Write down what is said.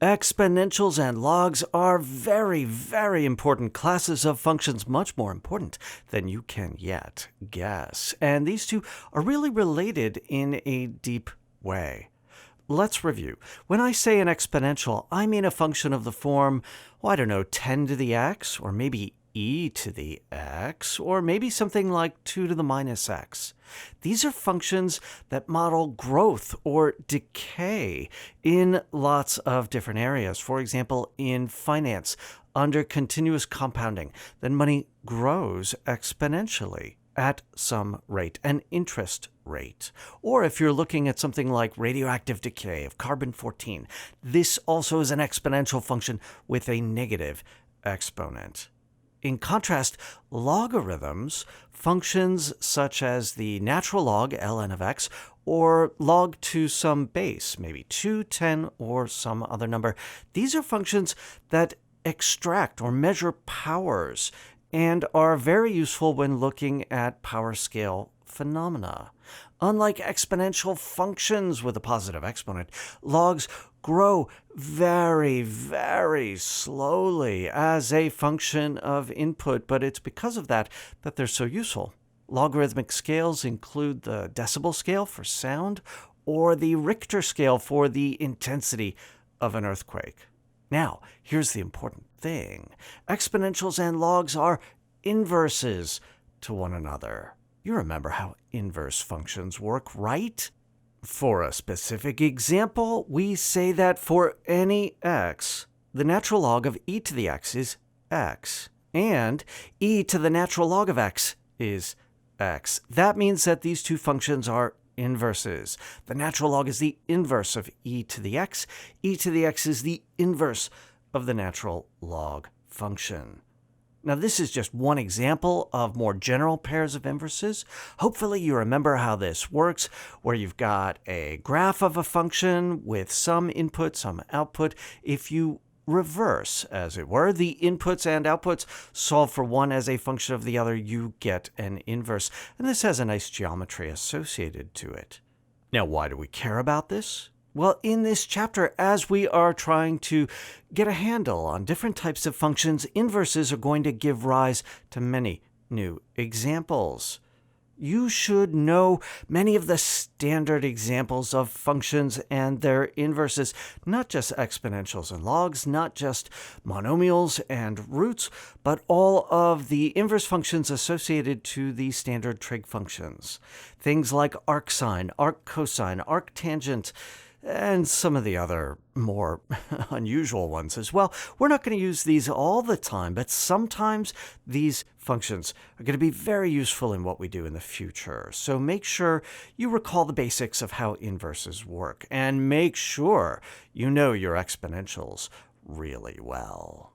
Exponentials and logs are very, very important classes of functions, much more important than you can yet guess. And these two are really related in a deep way. Let's review. When I say an exponential, I mean a function of the form, 10 to the x, or maybe e to the x, or maybe something like 2 to the minus x. These are functions that model growth or decay in lots of different areas. For example, in finance, under continuous compounding, then money grows exponentially at some rate, an interest rate. Or if you're looking at something like radioactive decay of carbon-14, this also is an exponential function with a negative exponent. In contrast, logarithms, functions such as the natural log ln of x, or log to some base, maybe 2, 10, or some other number, these are functions that extract or measure powers and are very useful when looking at power scale phenomena. Unlike exponential functions with a positive exponent, logs grow very, very slowly as a function of input, but it's because of that they're so useful. Logarithmic scales include the decibel scale for sound or the Richter scale for the intensity of an earthquake. Now, here's the important thing. Exponentials and logs are inverses to one another. You remember how inverse functions work, right? For a specific example, we say that for any x, the natural log of e to the x is x, and e to the natural log of x is x. That means that these two functions are inverses. The natural log is the inverse of e to the x is the inverse of the natural log function. Now, this is just one example of more general pairs of inverses. Hopefully, you remember how this works, where you've got a graph of a function with some input, some output. If you reverse, as it were, the inputs and outputs, solve for one as a function of the other, you get an inverse. And this has a nice geometry associated to it. Now, why do we care about this? Well, in this chapter, as we are trying to get a handle on different types of functions, inverses are going to give rise to many new examples. You should know many of the standard examples of functions and their inverses, not just exponentials and logs, not just monomials and roots, but all of the inverse functions associated to the standard trig functions. Things like arcsine, arccosine, arctangent, and some of the other more unusual ones as well. We're not going to use these all the time, but sometimes these functions are going to be very useful in what we do in the future. So make sure you recall the basics of how inverses work, and make sure you know your exponentials really well.